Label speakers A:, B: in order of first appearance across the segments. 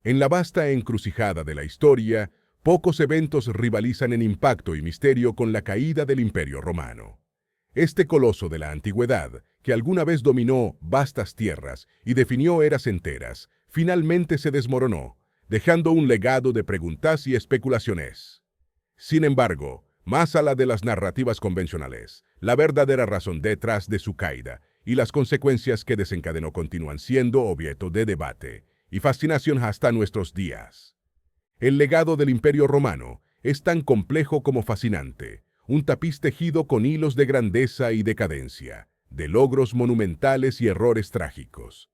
A: En la vasta encrucijada de la historia, pocos eventos rivalizan en impacto y misterio con la caída del Imperio Romano. Este coloso de la antigüedad, que alguna vez dominó vastas tierras y definió eras enteras, finalmente se desmoronó, dejando un legado de preguntas y especulaciones. Sin embargo, más allá de las narrativas convencionales, la verdadera razón detrás de su caída y las consecuencias que desencadenó continúan siendo objeto de debate y fascinación hasta nuestros días. El legado del Imperio Romano es tan complejo como fascinante, un tapiz tejido con hilos de grandeza y decadencia, de logros monumentales y errores trágicos.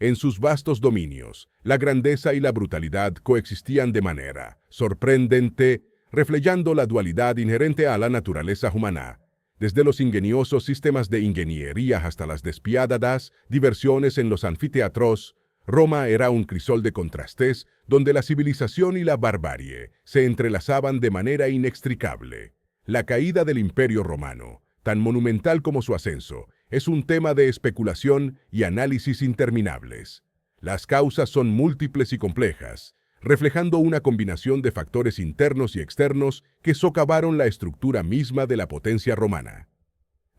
A: En sus vastos dominios, la grandeza y la brutalidad coexistían de manera sorprendente, reflejando la dualidad inherente a la naturaleza humana, desde los ingeniosos sistemas de ingeniería hasta las despiadadas diversiones en los anfiteatros. Roma era un crisol de contrastes donde la civilización y la barbarie se entrelazaban de manera inextricable. La caída del Imperio Romano, tan monumental como su ascenso, es un tema de especulación y análisis interminables. Las causas son múltiples y complejas, reflejando una combinación de factores internos y externos que socavaron la estructura misma de la potencia romana.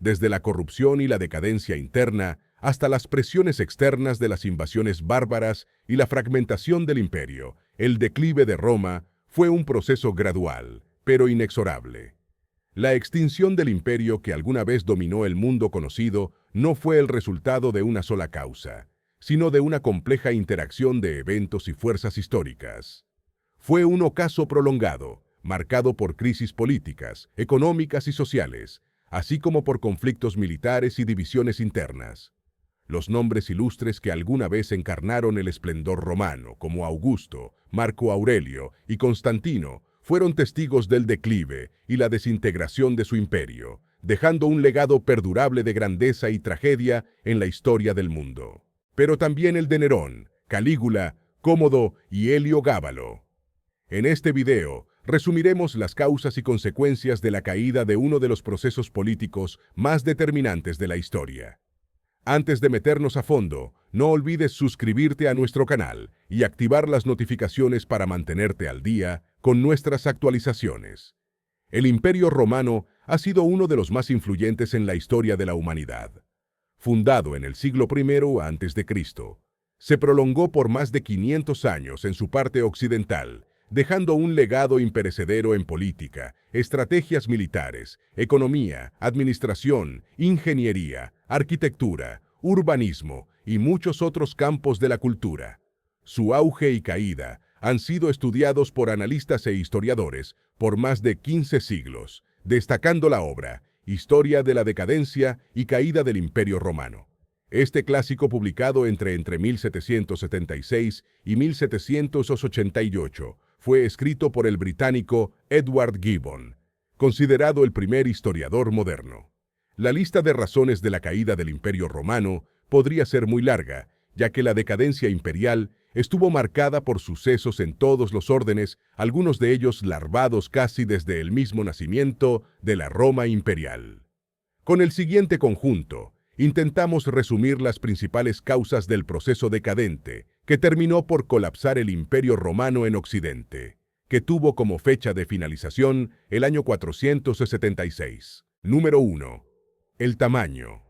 A: Desde la corrupción y la decadencia interna hasta las presiones externas de las invasiones bárbaras y la fragmentación del imperio, el declive de Roma fue un proceso gradual, pero inexorable. La extinción del imperio que alguna vez dominó el mundo conocido no fue el resultado de una sola causa, sino de una compleja interacción de eventos y fuerzas históricas. Fue un ocaso prolongado, marcado por crisis políticas, económicas y sociales, así como por conflictos militares y divisiones internas. Los nombres ilustres que alguna vez encarnaron el esplendor romano, como Augusto, Marco Aurelio y Constantino, fueron testigos del declive y la desintegración de su imperio, dejando un legado perdurable de grandeza y tragedia en la historia del mundo. Pero también el de Nerón, Calígula, Cómodo y Heliogábalo. En este video, resumiremos las causas y consecuencias de la caída de uno de los procesos políticos más determinantes de la historia. Antes de meternos a fondo, no olvides suscribirte a nuestro canal y activar las notificaciones para mantenerte al día con nuestras actualizaciones. El Imperio Romano ha sido uno de los más influyentes en la historia de la humanidad. Fundado en el siglo I a.C., se prolongó por más de 500 años en su parte occidental, dejando un legado imperecedero en política, estrategias militares, economía, administración, ingeniería, arquitectura, urbanismo y muchos otros campos de la cultura. Su auge y caída han sido estudiados por analistas e historiadores por más de 15 siglos, destacando la obra Historia de la decadencia y caída del Imperio Romano. Este clásico, publicado entre 1776 y 1788, fue escrito por el británico Edward Gibbon, considerado el primer historiador moderno. La lista de razones de la caída del Imperio Romano podría ser muy larga, ya que la decadencia imperial estuvo marcada por sucesos en todos los órdenes, algunos de ellos larvados casi desde el mismo nacimiento de la Roma imperial. Con el siguiente conjunto, intentamos resumir las principales causas del proceso decadente que terminó por colapsar el Imperio Romano en Occidente, que tuvo como fecha de finalización el año 476. Número 1. El tamaño.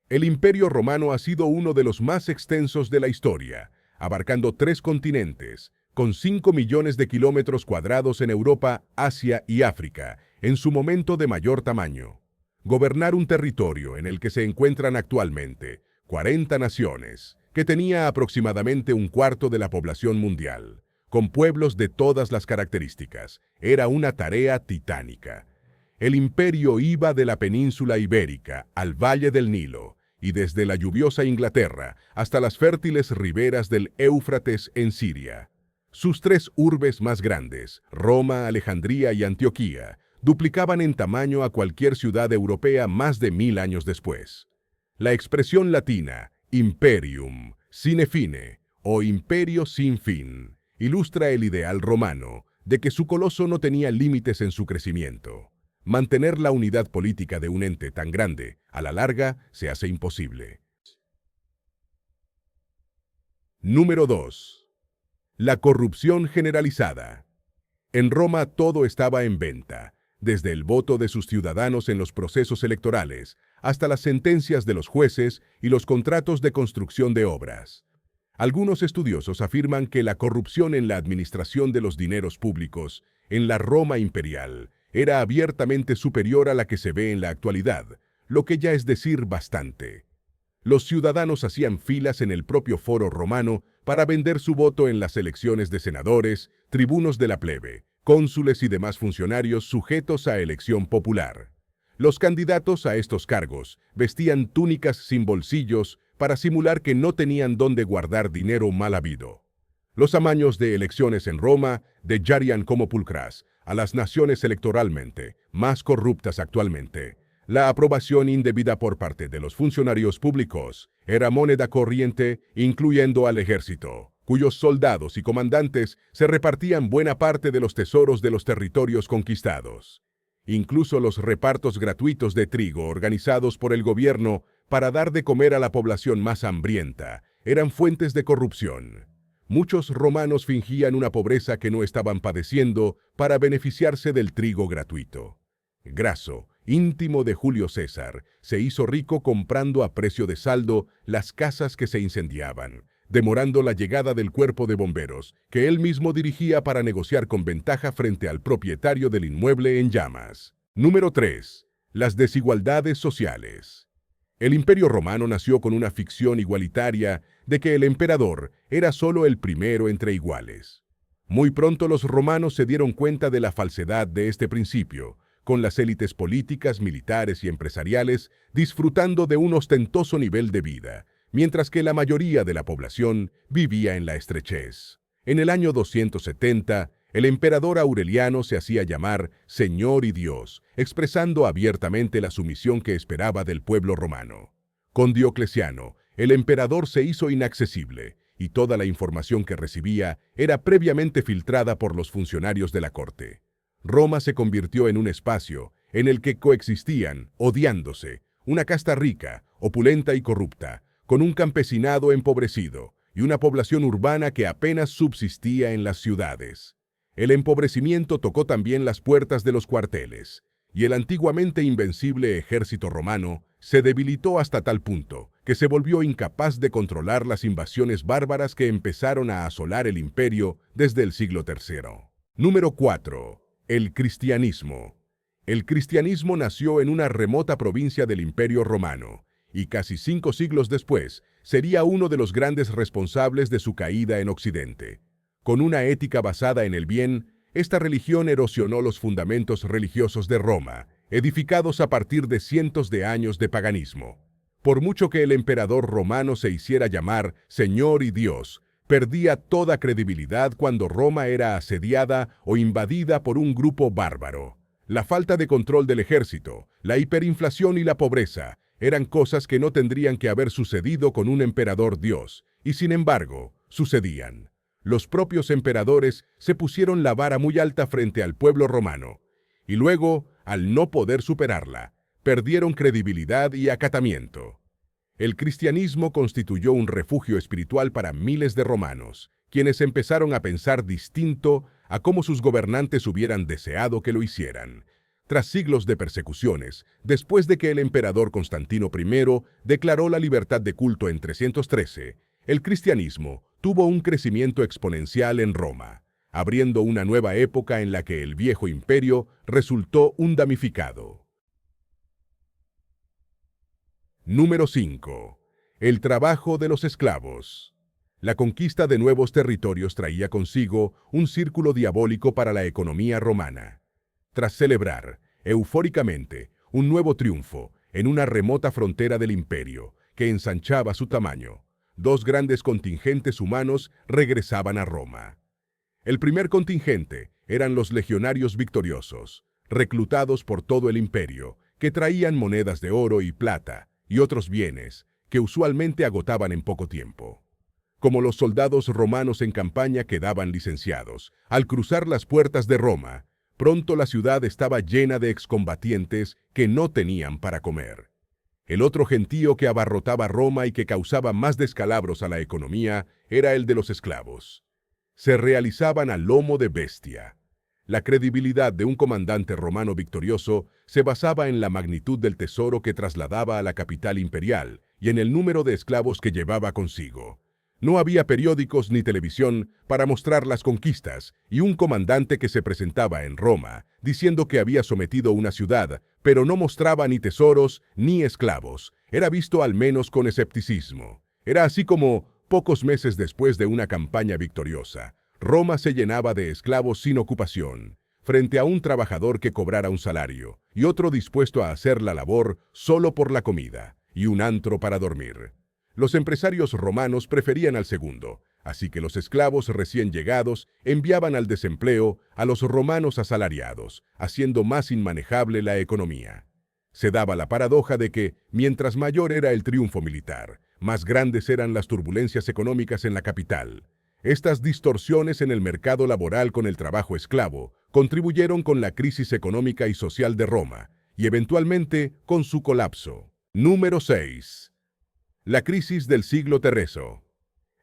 A: El Imperio Romano ha sido uno de los más extensos de la historia, abarcando 3 continentes, con 5 millones de kilómetros cuadrados en Europa, Asia y África, en su momento de mayor tamaño. Gobernar un territorio en el que se encuentran actualmente 40 naciones, que tenía aproximadamente un cuarto de la población mundial, con pueblos de todas las características, era una tarea titánica. El imperio iba de la península ibérica al Valle del Nilo, y desde la lluviosa Inglaterra hasta las fértiles riberas del Éufrates en Siria. Sus 3 urbes más grandes, Roma, Alejandría y Antioquía, duplicaban en tamaño a cualquier ciudad europea más de 1000 años después. La expresión latina, imperium, sine fine, o imperio sin fin, ilustra el ideal romano de que su coloso no tenía límites en su crecimiento. Mantener la unidad política de un ente tan grande, a la larga, se hace imposible. Número 2. La corrupción generalizada. En Roma todo estaba en venta, desde el voto de sus ciudadanos en los procesos electorales hasta las sentencias de los jueces y los contratos de construcción de obras. Algunos estudiosos afirman que la corrupción en la administración de los dineros públicos en la Roma imperial era abiertamente superior a la que se ve en la actualidad, lo que ya es decir bastante. Los ciudadanos hacían filas en el propio foro romano para vender su voto en las elecciones de senadores, tribunos de la plebe, cónsules y demás funcionarios sujetos a elección popular. Los candidatos a estos cargos vestían túnicas sin bolsillos para simular que no tenían dónde guardar dinero mal habido. Los amaños de elecciones en Roma dejarían como pulcras a las naciones electoralmente más corruptas actualmente. La aprobación indebida por parte de los funcionarios públicos era moneda corriente, incluyendo al ejército, cuyos soldados y comandantes se repartían buena parte de los tesoros de los territorios conquistados. Incluso los repartos gratuitos de trigo organizados por el gobierno para dar de comer a la población más hambrienta eran fuentes de corrupción. Muchos romanos fingían una pobreza que no estaban padeciendo para beneficiarse del trigo gratuito. Graso, íntimo de Julio César, se hizo rico comprando a precio de saldo las casas que se incendiaban, demorando la llegada del cuerpo de bomberos, que él mismo dirigía para negociar con ventaja frente al propietario del inmueble en llamas. Número 3. Las desigualdades sociales. El Imperio Romano nació con una ficción igualitaria de que el emperador era solo el primero entre iguales. Muy pronto los romanos se dieron cuenta de la falsedad de este principio, con las élites políticas, militares y empresariales disfrutando de un ostentoso nivel de vida, mientras que la mayoría de la población vivía en la estrechez. En el año 270, el emperador Aureliano se hacía llamar Señor y Dios, expresando abiertamente la sumisión que esperaba del pueblo romano. Con Diocleciano, el emperador se hizo inaccesible, y toda la información que recibía era previamente filtrada por los funcionarios de la corte. Roma se convirtió en un espacio en el que coexistían, odiándose, una casta rica, opulenta y corrupta, con un campesinado empobrecido y una población urbana que apenas subsistía en las ciudades. El empobrecimiento tocó también las puertas de los cuarteles, y el antiguamente invencible ejército romano se debilitó hasta tal punto que se volvió incapaz de controlar las invasiones bárbaras que empezaron a asolar el imperio desde el siglo III. Número 4. El cristianismo. El cristianismo nació en una remota provincia del Imperio Romano, y casi 5 siglos después sería uno de los grandes responsables de su caída en Occidente. Con una ética basada en el bien, esta religión erosionó los fundamentos religiosos de Roma, edificados a partir de cientos de años de paganismo. Por mucho que el emperador romano se hiciera llamar Señor y Dios, perdía toda credibilidad cuando Roma era asediada o invadida por un grupo bárbaro. La falta de control del ejército, la hiperinflación y la pobreza eran cosas que no tendrían que haber sucedido con un emperador Dios, y sin embargo, sucedían. Los propios emperadores se pusieron la vara muy alta frente al pueblo romano, y luego, al no poder superarla, perdieron credibilidad y acatamiento. El cristianismo constituyó un refugio espiritual para miles de romanos, quienes empezaron a pensar distinto a cómo sus gobernantes hubieran deseado que lo hicieran. Tras siglos de persecuciones, después de que el emperador Constantino I declaró la libertad de culto en 313, el cristianismo tuvo un crecimiento exponencial en Roma, abriendo una nueva época en la que el viejo imperio resultó un damnificado. Número 5. El trabajo de los esclavos. La conquista de nuevos territorios traía consigo un círculo diabólico para la economía romana. Tras celebrar, eufóricamente, un nuevo triunfo en una remota frontera del imperio que ensanchaba su tamaño, 2 grandes contingentes humanos regresaban a Roma. El primer contingente eran los legionarios victoriosos, reclutados por todo el imperio, que traían monedas de oro y plata y otros bienes que usualmente agotaban en poco tiempo. Como los soldados romanos en campaña quedaban licenciados, al cruzar las puertas de Roma, pronto la ciudad estaba llena de excombatientes que no tenían para comer. El otro gentío que abarrotaba Roma y que causaba más descalabros a la economía era el de los esclavos. se realizaban a lomo de bestia. La credibilidad de un comandante romano victorioso se basaba en la magnitud del tesoro que trasladaba a la capital imperial y en el número de esclavos que llevaba consigo. No había periódicos ni televisión para mostrar las conquistas, y un comandante que se presentaba en Roma diciendo que había sometido una ciudad, pero no mostraba ni tesoros ni esclavos, era visto al menos con escepticismo. Era así como, pocos meses después de una campaña victoriosa, Roma se llenaba de esclavos sin ocupación, frente a un trabajador que cobrara un salario, y otro dispuesto a hacer la labor solo por la comida, y un antro para dormir. Los empresarios romanos preferían al segundo, así que los esclavos recién llegados enviaban al desempleo a los romanos asalariados, haciendo más inmanejable la economía. Se daba la paradoja de que, mientras mayor era el triunfo militar, más grandes eran las turbulencias económicas en la capital. Estas distorsiones en el mercado laboral con el trabajo esclavo contribuyeron con la crisis económica y social de Roma, y eventualmente con su colapso. Número 6. La crisis del siglo tercero.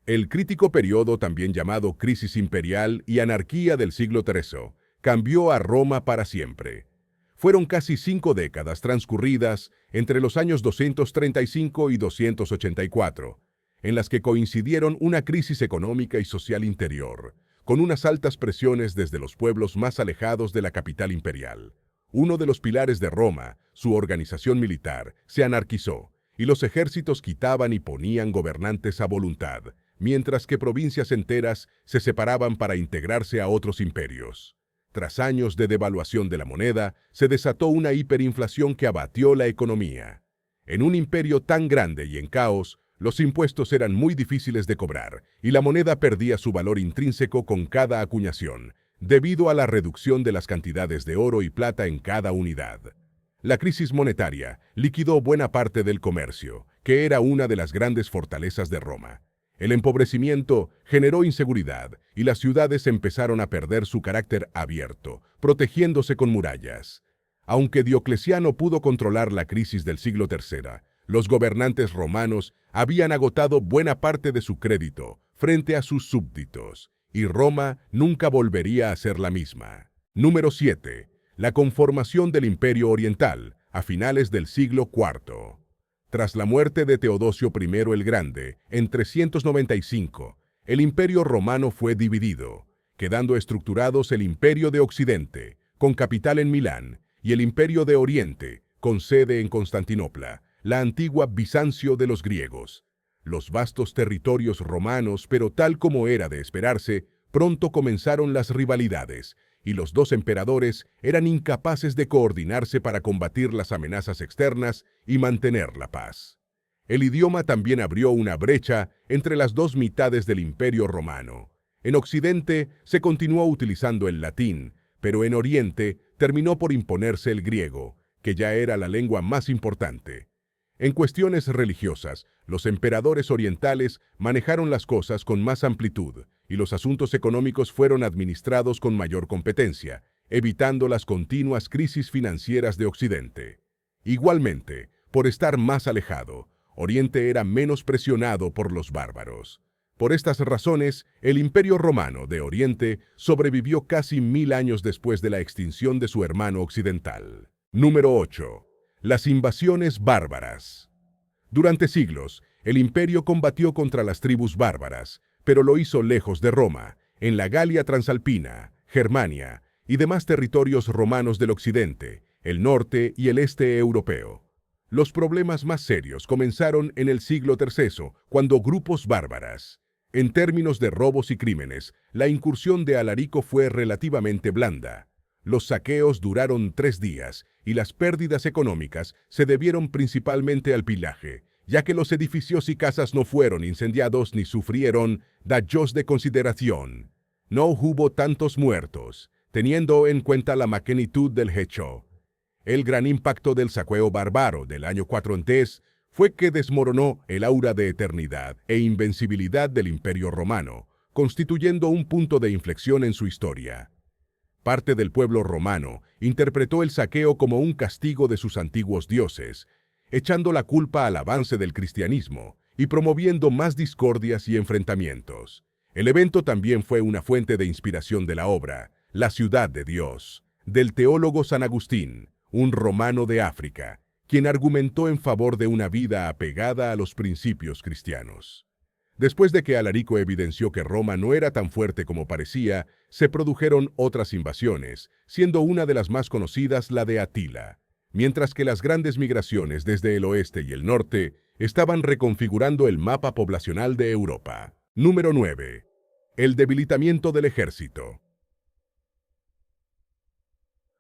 A: El crítico periodo, también llamado crisis imperial y anarquía del siglo tercero, cambió a Roma para siempre. Fueron casi 5 décadas transcurridas entre los años 235 y 284, en las que coincidieron una crisis económica y social interior, con unas altas presiones desde los pueblos más alejados de la capital imperial. Uno de los pilares de Roma, su organización militar, se anarquizó, y los ejércitos quitaban y ponían gobernantes a voluntad, mientras que provincias enteras se separaban para integrarse a otros imperios. Tras años de devaluación de la moneda, se desató una hiperinflación que abatió la economía. En un imperio tan grande y en caos, los impuestos eran muy difíciles de cobrar, y la moneda perdía su valor intrínseco con cada acuñación, debido a la reducción de las cantidades de oro y plata en cada unidad. La crisis monetaria liquidó buena parte del comercio, que era una de las grandes fortalezas de Roma. El empobrecimiento generó inseguridad y las ciudades empezaron a perder su carácter abierto, protegiéndose con murallas. Aunque Diocleciano pudo controlar la crisis del siglo III, los gobernantes romanos habían agotado buena parte de su crédito frente a sus súbditos, y Roma nunca volvería a ser la misma. Número 7. La conformación del Imperio Oriental, a finales del siglo IV. Tras la muerte de Teodosio I el Grande, en 395, el Imperio Romano fue dividido, quedando estructurados el Imperio de Occidente, con capital en Milán, y el Imperio de Oriente, con sede en Constantinopla, la antigua Bizancio de los griegos. Los vastos territorios romanos, pero tal como era de esperarse, pronto comenzaron las rivalidades, y los dos emperadores eran incapaces de coordinarse para combatir las amenazas externas y mantener la paz. El idioma también abrió una brecha entre las dos mitades del Imperio Romano. En Occidente se continuó utilizando el latín, pero en Oriente terminó por imponerse el griego, que ya era la lengua más importante. En cuestiones religiosas, los emperadores orientales manejaron las cosas con más amplitud, y los asuntos económicos fueron administrados con mayor competencia, evitando las continuas crisis financieras de Occidente. Igualmente, por estar más alejado, Oriente era menos presionado por los bárbaros. Por estas razones, el Imperio Romano de Oriente sobrevivió casi 1000 años después de la extinción de su hermano occidental. Número 8. Las invasiones bárbaras. Durante siglos, el imperio combatió contra las tribus bárbaras, pero lo hizo lejos de Roma, en la Galia Transalpina, Germania y demás territorios romanos del occidente, el norte y el este europeo. Los problemas más serios comenzaron en el siglo III, cuando grupos bárbaras. En términos de robos y crímenes, la incursión de Alarico fue relativamente blanda. Los saqueos duraron 3 días y las pérdidas económicas se debieron principalmente al pillaje, ya que los edificios y casas no fueron incendiados ni sufrieron daños de consideración. No hubo tantos muertos, teniendo en cuenta la magnitud del hecho. El gran impacto del saqueo bárbaro del año 4 antes fue que desmoronó el aura de eternidad e invencibilidad del Imperio Romano, constituyendo un punto de inflexión en su historia. Parte del pueblo romano interpretó el saqueo como un castigo de sus antiguos dioses, echando la culpa al avance del cristianismo y promoviendo más discordias y enfrentamientos. El evento también fue una fuente de inspiración de la obra La ciudad de Dios, del teólogo San Agustín, un romano de África, quien argumentó en favor de una vida apegada a los principios cristianos. Después de que Alarico evidenció que Roma no era tan fuerte como parecía, se produjeron otras invasiones, siendo una de las más conocidas la de Atila, mientras que las grandes migraciones desde el oeste y el norte estaban reconfigurando el mapa poblacional de Europa. Número 9. El debilitamiento del ejército.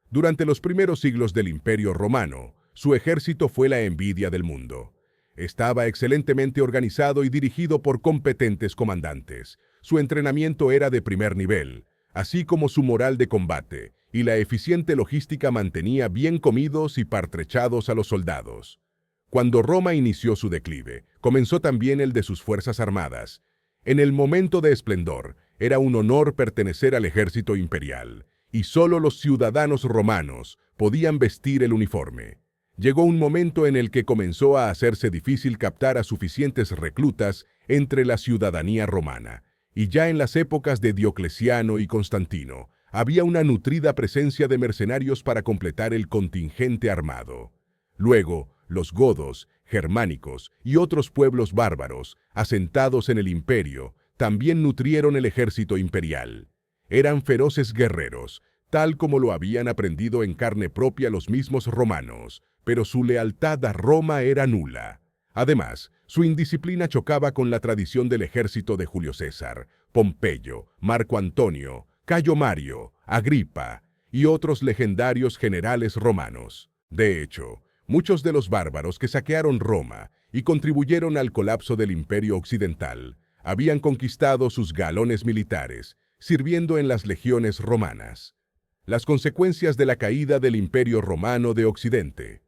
A: Durante los primeros siglos del Imperio Romano, su ejército fue la envidia del mundo. Estaba excelentemente organizado y dirigido por competentes comandantes. Su entrenamiento era de primer nivel, así como su moral de combate, y la eficiente logística mantenía bien comidos y pertrechados a los soldados. Cuando Roma inició su declive, comenzó también el de sus fuerzas armadas. En el momento de esplendor, era un honor pertenecer al ejército imperial, y solo los ciudadanos romanos podían vestir el uniforme. Llegó un momento en el que comenzó a hacerse difícil captar a suficientes reclutas entre la ciudadanía romana, y ya en las épocas de Diocleciano y Constantino, había una nutrida presencia de mercenarios para completar el contingente armado. Luego, los godos, germánicos y otros pueblos bárbaros, asentados en el imperio, también nutrieron el ejército imperial. Eran feroces guerreros, tal como lo habían aprendido en carne propia los mismos romanos, pero su lealtad a Roma era nula. Además, su indisciplina chocaba con la tradición del ejército de Julio César, Pompeyo, Marco Antonio, Cayo Mario, Agripa y otros legendarios generales romanos. De hecho, muchos de los bárbaros que saquearon Roma y contribuyeron al colapso del Imperio Occidental habían conquistado sus galones militares, sirviendo en las legiones romanas. Las consecuencias de la caída del Imperio Romano de Occidente.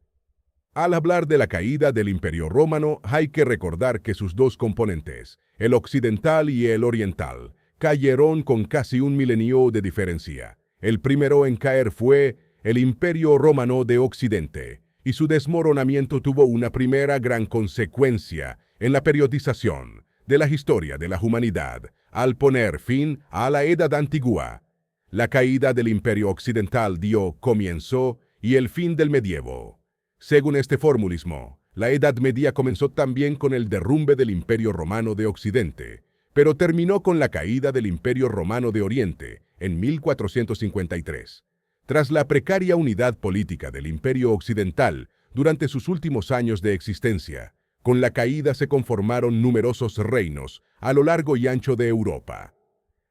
A: Al hablar de la caída del Imperio Romano, hay que recordar que sus dos componentes, el occidental y el oriental, cayeron con casi un milenio de diferencia. El primero en caer fue el Imperio Romano de Occidente, y su desmoronamiento tuvo una primera gran consecuencia en la periodización de la historia de la humanidad, al poner fin a la Edad Antigua. La caída del Imperio Occidental dio comienzo y el fin del medievo. Según este formulismo, la Edad Media comenzó también con el derrumbe del Imperio Romano de Occidente, pero terminó con la caída del Imperio Romano de Oriente en 1453. Tras la precaria unidad política del Imperio Occidental durante sus últimos años de existencia, con la caída se conformaron numerosos reinos a lo largo y ancho de Europa.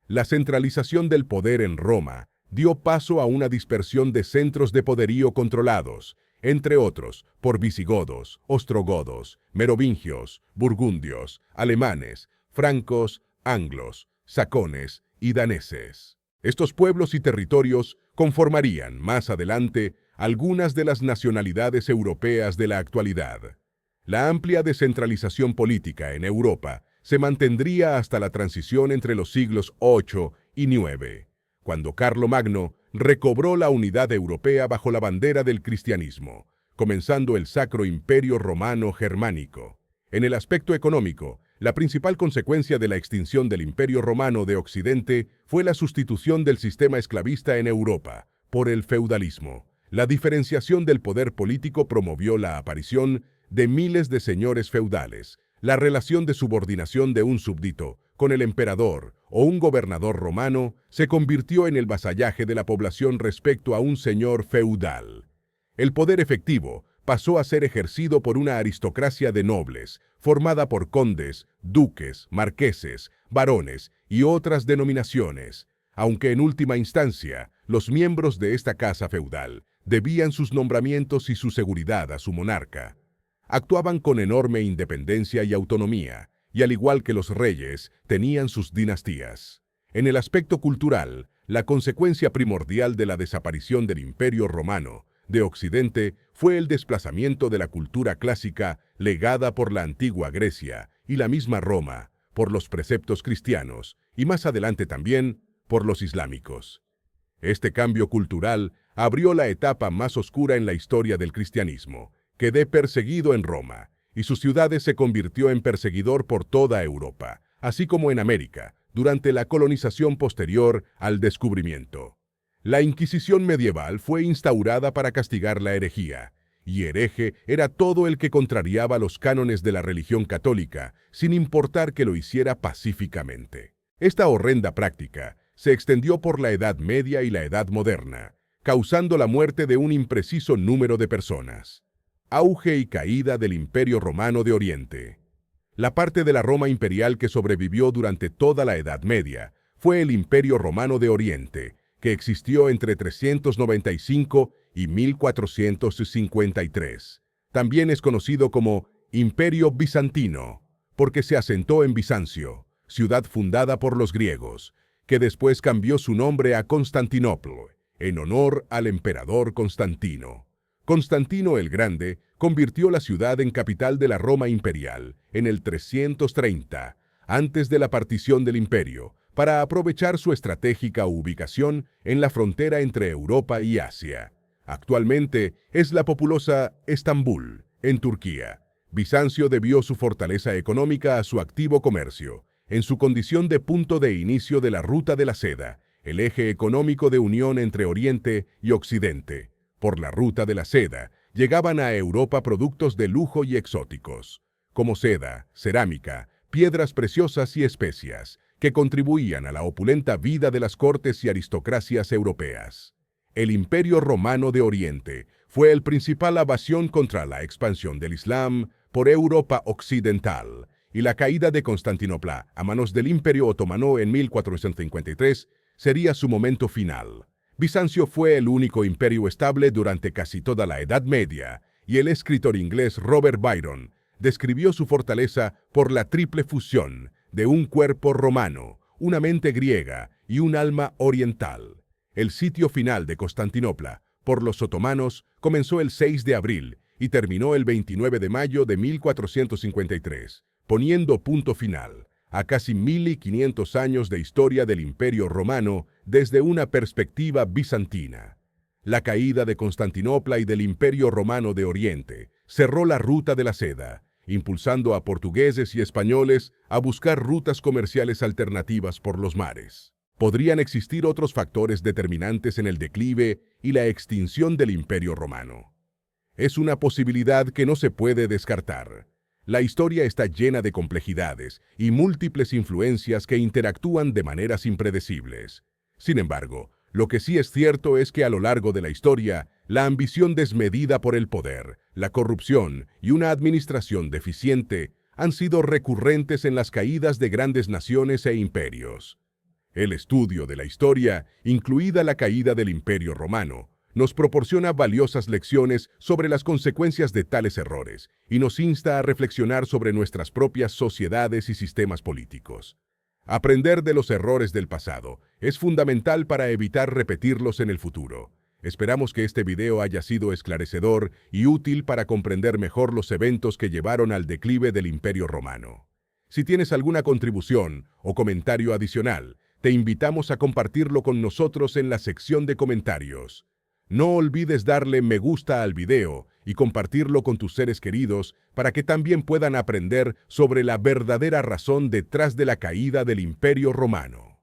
A: La centralización del poder en Roma dio paso a una dispersión de centros de poderío controlados, entre otros, por visigodos, ostrogodos, merovingios, burgundios, alemanes, francos, anglos, sacones y daneses. Estos pueblos y territorios conformarían, más adelante, algunas de las nacionalidades europeas de la actualidad. La amplia descentralización política en Europa se mantendría hasta la transición entre los siglos VIII y IX, cuando Carlomagno recobró la unidad europea bajo la bandera del cristianismo, comenzando el Sacro Imperio Romano Germánico. En el aspecto económico, la principal consecuencia de la extinción del Imperio Romano de Occidente fue la sustitución del sistema esclavista en Europa por el feudalismo. La diferenciación del poder político promovió la aparición de miles de señores feudales. La relación de subordinación de un súbdito con el emperador o un gobernador romano se convirtió en el vasallaje de la población respecto a un señor feudal. El poder efectivo pasó a ser ejercido por una aristocracia de nobles, formada por condes, duques, marqueses, barones y otras denominaciones, aunque en última instancia los miembros de esta casa feudal debían sus nombramientos y su seguridad a su monarca. Actuaban con enorme independencia y autonomía, y al igual que los reyes, tenían sus dinastías. En el aspecto cultural, la consecuencia primordial de la desaparición del Imperio Romano de Occidente fue el desplazamiento de la cultura clásica legada por la antigua Grecia y la misma Roma, por los preceptos cristianos y más adelante también por los islámicos. Este cambio cultural abrió la etapa más oscura en la historia del cristianismo, quedó perseguido en Roma, y sus ciudades se convirtió en perseguidor por toda Europa, así como en América, durante la colonización posterior al descubrimiento. La Inquisición medieval fue instaurada para castigar la herejía, y hereje era todo el que contrariaba los cánones de la religión católica, sin importar que lo hiciera pacíficamente. Esta horrenda práctica se extendió por la Edad Media y la Edad Moderna, causando la muerte de un impreciso número de personas. Auge y caída del Imperio Romano de Oriente. La parte de la Roma imperial que sobrevivió durante toda la Edad Media fue el Imperio Romano de Oriente, que existió entre 395 y 1453. También es conocido como Imperio Bizantino, porque se asentó en Bizancio, ciudad fundada por los griegos, que después cambió su nombre a Constantinopla, en honor al emperador Constantino. Constantino el Grande convirtió la ciudad en capital de la Roma imperial en el 330, antes de la partición del imperio, para aprovechar su estratégica ubicación en la frontera entre Europa y Asia. Actualmente es la populosa Estambul, en Turquía. Bizancio debió su fortaleza económica a su activo comercio, en su condición de punto de inicio de la Ruta de la Seda, el eje económico de unión entre Oriente y Occidente. Por la Ruta de la Seda, llegaban a Europa productos de lujo y exóticos, como seda, cerámica, piedras preciosas y especias, que contribuían a la opulenta vida de las cortes y aristocracias europeas. El Imperio Romano de Oriente fue el principal evasión contra la expansión del Islam por Europa occidental, y la caída de Constantinopla a manos del Imperio Otomano en 1453 sería su momento final. Bizancio fue el único imperio estable durante casi toda la Edad Media, y el escritor inglés Robert Byron describió su fortaleza por la triple fusión de un cuerpo romano, una mente griega y un alma oriental. El sitio final de Constantinopla por los otomanos comenzó el 6 de abril y terminó el 29 de mayo de 1453, poniendo punto final a casi 1500 años de historia del Imperio Romano desde una perspectiva bizantina. La caída de Constantinopla y del Imperio Romano de Oriente cerró la Ruta de la Seda, impulsando a portugueses y españoles a buscar rutas comerciales alternativas por los mares. Podrían existir otros factores determinantes en el declive y la extinción del Imperio Romano. Es una posibilidad que no se puede descartar. La historia está llena de complejidades y múltiples influencias que interactúan de maneras impredecibles. Sin embargo, lo que sí es cierto es que a lo largo de la historia, la ambición desmedida por el poder, la corrupción y una administración deficiente han sido recurrentes en las caídas de grandes naciones e imperios. El estudio de la historia, incluida la caída del Imperio Romano, nos proporciona valiosas lecciones sobre las consecuencias de tales errores y nos insta a reflexionar sobre nuestras propias sociedades y sistemas políticos. Aprender de los errores del pasado es fundamental para evitar repetirlos en el futuro. Esperamos que este video haya sido esclarecedor y útil para comprender mejor los eventos que llevaron al declive del Imperio Romano. Si tienes alguna contribución o comentario adicional, te invitamos a compartirlo con nosotros en la sección de comentarios. No olvides darle me gusta al video y compartirlo con tus seres queridos para que también puedan aprender sobre la verdadera razón detrás de la caída del Imperio Romano.